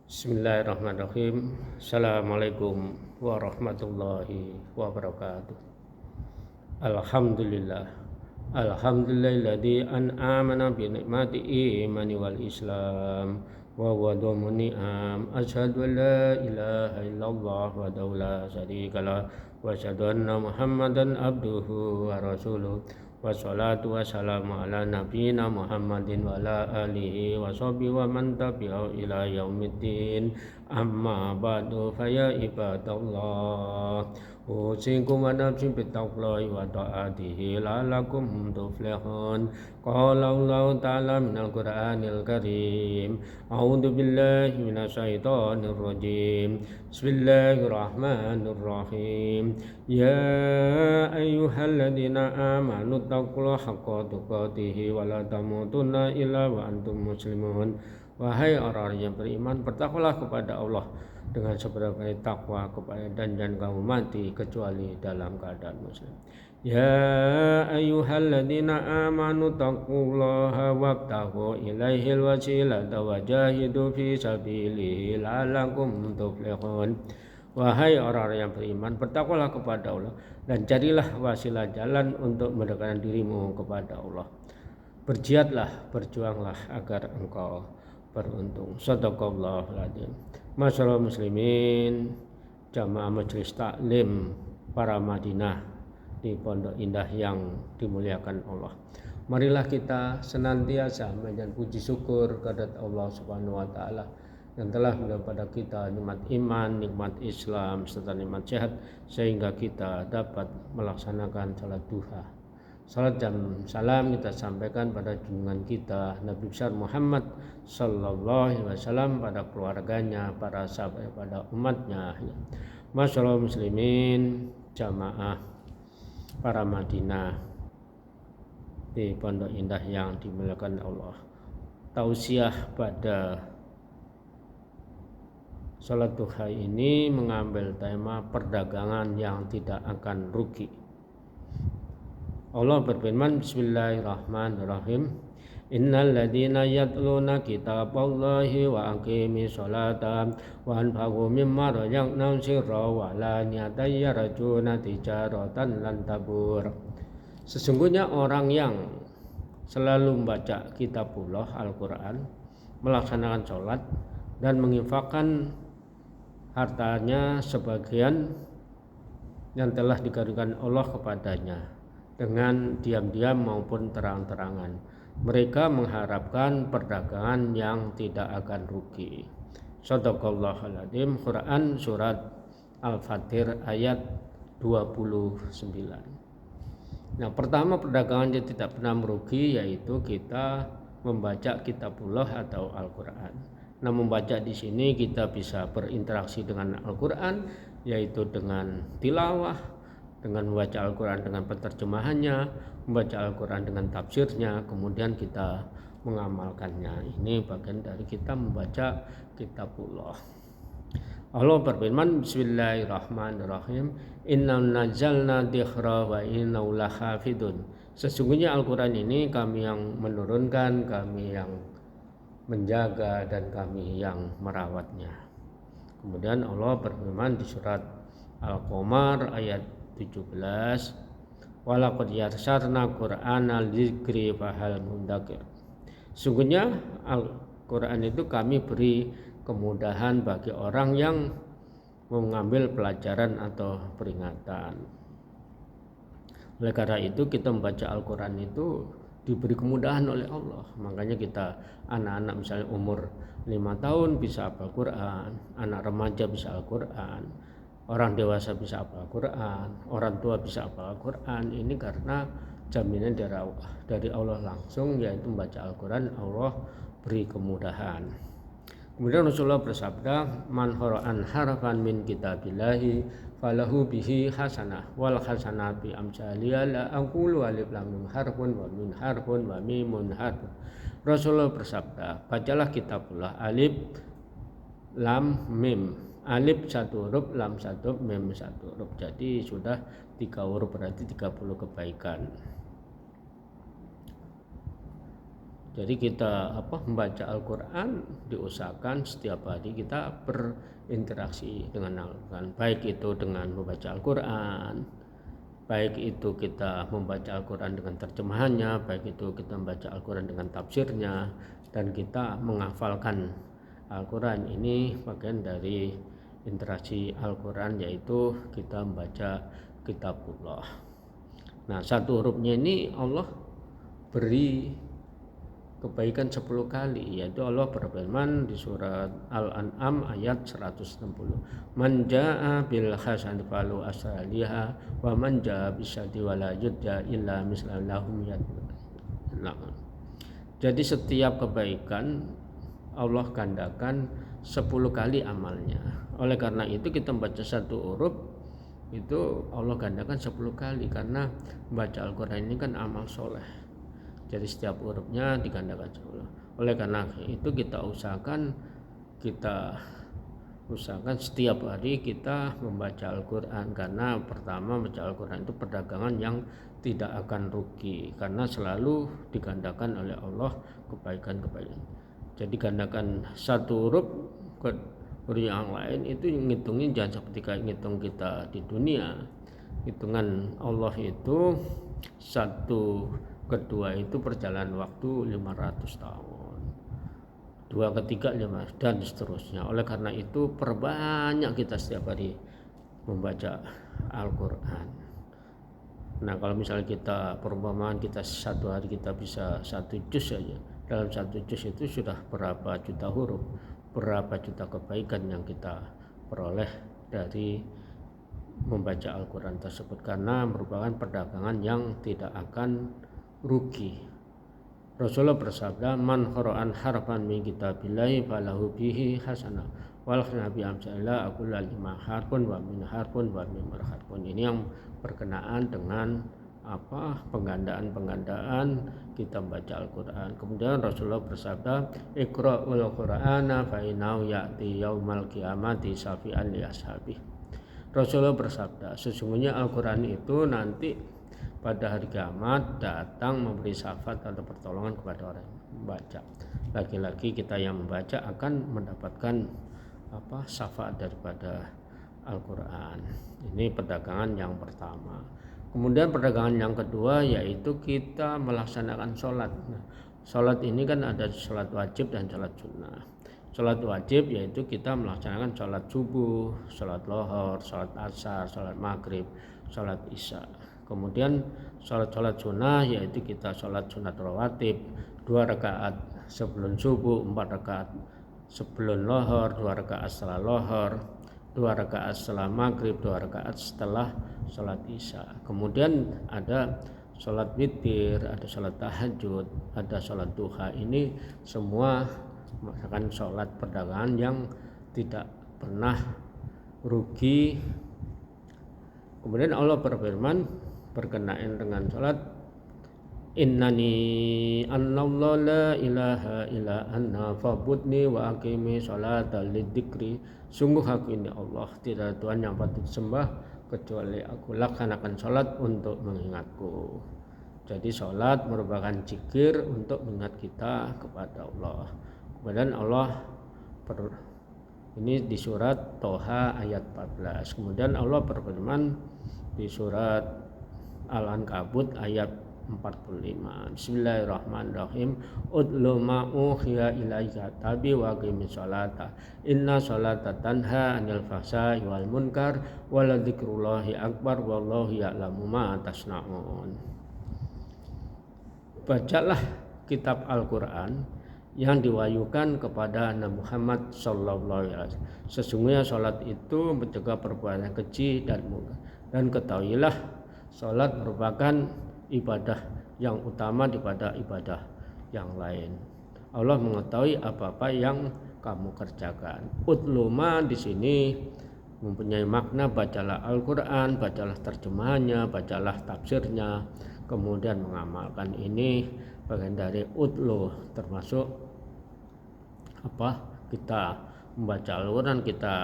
Bismillahirrahmanirrahim. Assalamualaikum warahmatullahi wabarakatuh. Alhamdulillah. Alhamdulillahilladzi an'amana bi ni'mati imani wal islam wa wadamu ni'am. Asyhadu an la ilaha illallah wa la syarikalah wa asyhadu anna Muhammadan abduhu wa rasuluh. Wassalatu wassalamu ala nabiyina Muhammadin wa ala alihi wa sahbihi wa man tabi'ahu ila yaumiddin. Amma ba'du fa ya ibadallah, usikum wa nafsi bittaqwallahi wa ta'atihi la'allakum tuflihun. Qala Allah ta'ala minal Qur'anil Karim. A'udzu billahi minasyaitonir rajim. Bismillahirrahmanirrahim. Ya ayyuhalladzina amanu taqullaha haqqa tuqatih wa la tamutunna illa wa antum muslimun. Wahai orang yang beriman, bertakwalah kepada Allah dengan sebaik-baik takwa kepada dan jangan kamu mati kecuali dalam keadaan muslim. Ya ayyuhalladzina amanu taqullaha wabtaghu ilaihil wasilata wajahidu fi sabilihi la'allakum tuflihun. Wahai orang-orang yang beriman, bertakwalah kepada Allah dan carilah wasilah jalan untuk mendekatkan dirimu kepada Allah. Berjihadlah, berjuanglah agar engkau beruntung. Shadaqallahul adzim. Masyaallah muslimin, jamaah majelis taklim para Madinah di Pondok Indah yang dimuliakan Allah. Marilah kita senantiasa menjadi puji syukur kepada Allah Subhanahu wa taala yang telah memberikan pada kita nikmat iman, nikmat Islam serta nikmat sehat sehingga kita dapat melaksanakan salat duha. Salat dan salam kita sampaikan pada junjungan kita Nabi besar Muhammad sallallahu alaihi wasallam, pada keluarganya, para sahabat, pada umatnya. Masyaallah muslimin, jamaah para Madinah di Pondok Indah yang dimuliakan Allah. Tausiah pada salat duha ini mengambil tema perdagangan yang tidak akan rugi. Allah berfirman, Bismillahirrahmanirrahim. Innal ladzina yatluna kitaballahi wa aqimis sholata wa anfaqu mimma razaqnahum sirran wa alaniyatan yarjuna tijaratan lan tabur. Sesungguhnya orang yang selalu membaca kitabullah Al-Quran, melaksanakan sholat dan menginfakkan hartanya sebagian yang telah dikaruniakan Allah kepadanya dengan diam-diam maupun terang-terangan, mereka mengharapkan perdagangan yang tidak akan rugi. Shadaqallahul adzim. Quran surat Al-Fatir ayat 29. Nah, pertama perdagangan yang tidak pernah merugi yaitu kita membaca kitabullah atau Al-Quran. Nah, membaca di sini kita bisa berinteraksi dengan Al-Quran, yaitu dengan tilawah, dengan membaca Al-Quran dengan penerjemahannya, membaca Al-Quran dengan tafsirnya, kemudian kita mengamalkannya. Ini bagian dari kita membaca kitabullah. Allah berfirman, Bismillahirrahmanirrahim. Inna nazzalna dzikra wa inna lahafidun. Sesungguhnya Al-Quran ini kami yang menurunkan, kami yang menjaga, dan kami yang merawatnya. Kemudian Allah berfirman di surat Al-Qamar ayat 17, walaqad yassarna Qur'anal dzikri fahal mudzakir. Sungguhnya Al-Quran itu kami beri kemudahan bagi orang yang mengambil pelajaran atau peringatan. Oleh karena itu kita membaca Al-Quran itu diberi kemudahan oleh Allah. Makanya kita anak-anak misalnya umur 5 tahun bisa hafal Quran, anak remaja bisa Al-Quran, orang dewasa bisa hafal Quran, orang tua bisa hafal Quran. Ini karena jaminan dari Allah langsung, yaitu membaca Al-Quran Allah beri kemudahan. Kemudian Rasulullah bersabda, man qara'an harfan min kitabillahi falahu bihi hasanah wal hasanah bi amsalha la aqulu alif lam mim harfun wa min harfun wa mimun harfun. Rasulullah bersabda, bacalah kitabullah alif lam mim, alif satu huruf, lam satu, mim satu huruf. Jadi sudah 3 huruf, berarti 30 kebaikan. Jadi kita membaca Al-Quran diusahakan setiap hari kita berinteraksi dengan Al-Quran, baik itu dengan membaca Al-Quran, baik itu kita membaca Al-Quran dengan terjemahannya, baik itu kita membaca Al-Quran dengan tafsirnya, dan kita menghafalkan Al-Quran. Ini bagian dari interaksi Al-Quran, yaitu kita membaca kitabullah. Nah, satu hurufnya ini Allah beri kebaikan 10 kali, yaitu Allah berfirman di surat Al-An'am ayat 160, man jaa bil hasanati falahu asaliha wa man jaa bisyati wala yudja illa mislahum yadna. Jadi setiap kebaikan Allah gandakan 10 kali amalnya. Oleh karena itu kita membaca satu huruf itu Allah gandakan 10 kali, karena membaca Al-Quran ini kan amal soleh. Jadi setiap hurufnya digandakan 10. Oleh karena itu kita usahakan setiap hari kita membaca Al-Quran, karena pertama membaca Al-Quran itu perdagangan yang tidak akan rugi, karena selalu digandakan oleh Allah kebaikan-kebaikan. Jadi gandakan satu huruf ke huruf yang lain itu ngitungin jangan seperti kayak ngitung kita di dunia. Hitungan Allah itu satu kedua itu perjalanan waktu 500 tahun, dua ketiga 5 dan seterusnya. Oleh karena itu perbanyak kita setiap hari membaca Al-Quran. Nah, kalau misalnya kita perumpamaan kita satu hari kita bisa 1 juz saja, dalam 1 juz itu sudah berapa juta huruf, berapa juta kebaikan yang kita peroleh dari membaca Al-Quran tersebut, karena merupakan perdagangan yang tidak akan rugi. Rasulullah bersabda, man qara'an harfan min kitabillahi falahu bihi hasanah wal nabi amsalla aqul lima harfun wa min harfun wa min harfun. Ini yang berkenaan dengan penggandaan kita membaca Al-Quran. Kemudian Rasulullah bersabda, iqra'ul Qur'ana fa innahu ya'ti yaumal qiyamati syafi'an li ashabi. Rasulullah bersabda, sesungguhnya Al-Quran itu nanti pada hari kiamat datang memberi syafaat atau pertolongan kepada orang yang membaca. Lagi-lagi kita yang membaca akan mendapatkan syafaat daripada Al-Quran. Ini perdagangan yang pertama. Kemudian perdagangan yang kedua yaitu kita melaksanakan sholat. Nah, sholat ini kan ada sholat wajib dan sholat sunnah. Sholat wajib yaitu kita melaksanakan sholat subuh, sholat lohor, sholat asar, sholat maghrib, sholat isya. Kemudian sholat sunnah yaitu kita sholat sunat rawatib 2 rakaat sebelum subuh, 4 rakaat sebelum lohor, 2 rakaat setelah lohor, 2 rakaat setelah maghrib, 2 rakaat setelah sholat isya. Kemudian ada sholat witir, ada sholat tahajud, ada sholat duha. Ini semua merupakan sholat perdagangan yang tidak pernah rugi. Kemudian Allah berfirman berkenaan dengan sholat, innani annallahu la ilaha illa anna fa'budni wa aqimi sholata lidzikri. Sungguh aku ini Allah, tidak ada Tuhan yang patut disembah kecuali aku, laksanakan sholat untuk mengingatku. Jadi sholat merupakan zikir untuk mengingat kita kepada Allah. Kemudian Allah ini di surat Toha ayat 14. Kemudian Allah berfirman di surat Al-Ankabut ayat 45. Bismillahirrahmanirrahim. Udlu ma uhiya ilaika tabi wa qimis sholata inna sholata tanha anil fahsai wal munkar wa la dzikrullahi akbar wallahu ya'lamu ma tasna'un. Bacalah kitab Al-Quran yang diwahyukan kepada Nabi Muhammad sallallahu alaihi wasallam. Sesungguhnya salat itu mencegah perbuatan keji dan munkar. Dan ketahuilah salat merupakan ibadah yang utama daripada ibadah yang lain. Allah mengetahui apa-apa yang kamu kerjakan. Utluma di sini mempunyai makna bacalah Al-Quran, bacalah terjemahannya, bacalah tafsirnya, kemudian mengamalkan. Ini bagian dari utlu, termasuk kita membaca Al-Quran, kita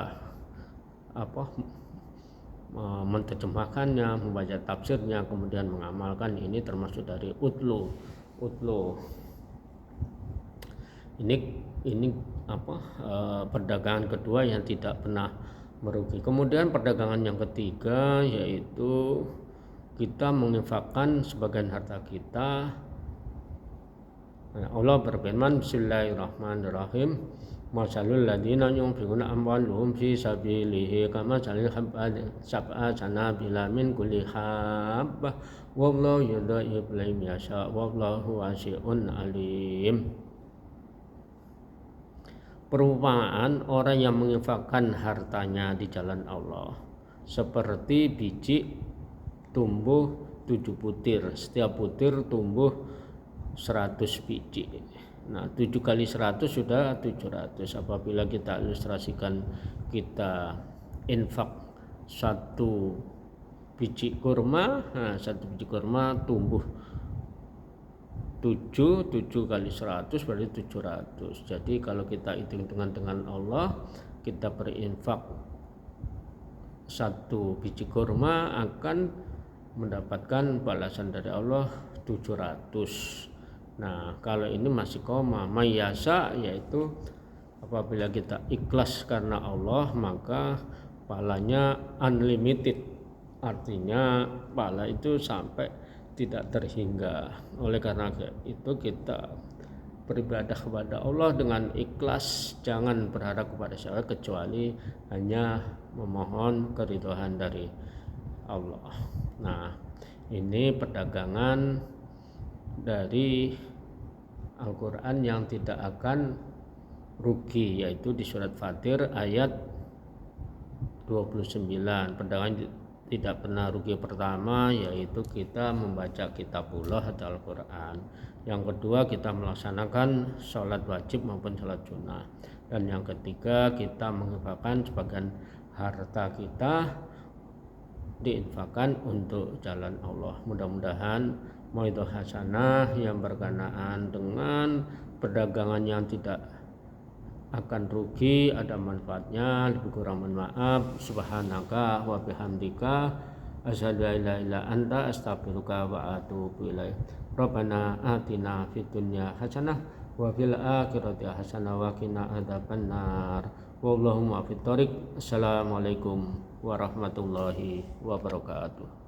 menerjemahkannya, membaca tafsirnya, kemudian mengamalkan. Ini termasuk dari utlu. Ini perdagangan kedua yang tidak pernah merugi. Kemudian perdagangan yang ketiga yaitu kita menginfakkan sebagian harta kita. Allah berfirman, Bismillahirrahmanirrahim, masalul ladina yunfiquna amwaluhum fi sabilihi kamasalil sab'a sanabila min kulli habbah wallahu yudha'ifu liman yasha wallahu wasi'un alim. Perumpamaan orang yang menginfakkan hartanya di jalan Allah seperti biji tumbuh 7 butir, setiap butir tumbuh 100 biji. Nah, 7 kali 100 sudah 700. Apabila kita ilustrasikan, kita infak 1 biji kurma, nah 1 biji kurma tumbuh 7 kali 100 berarti 700. Jadi kalau kita hitung-hitungan dengan Allah, kita berinfak 1 biji kurma akan mendapatkan balasan dari Allah 700. Nah, kalau ini masih koma mayasa, yaitu apabila kita ikhlas karena Allah maka pahalanya unlimited. Artinya pahala itu sampai tidak terhingga. Oleh karena itu kita beribadah kepada Allah dengan ikhlas, jangan berharap kepada siapa kecuali hanya memohon keridhaan dari Allah. Nah, ini perdagangan dari Al-Quran yang tidak akan rugi, yaitu di surat Fatir ayat 29. Perdagangan tidak pernah rugi pertama yaitu kita membaca kitabullah atau Al-Quran. Yang kedua, kita melaksanakan sholat wajib maupun sholat sunnah. Dan yang ketiga, kita menginfakkan sebagian harta kita diinfakkan untuk jalan Allah. Mudah-mudahan mauidhah hasanah yang berkenaan dengan perdagangan yang tidak akan rugi ada manfaatnya. Lebih kurang mohon maaf. Subhanaka wa bihamdika asyhadu an la ilaha illa anta astaghfiruka wa atubu ilaik. Rabbana atina fid dunya hasanah wa fil akhirati hasanah wa qina adzabannar. Wallahumma fit thoriq. Assalamualaikum warahmatullahi wabarakatuh.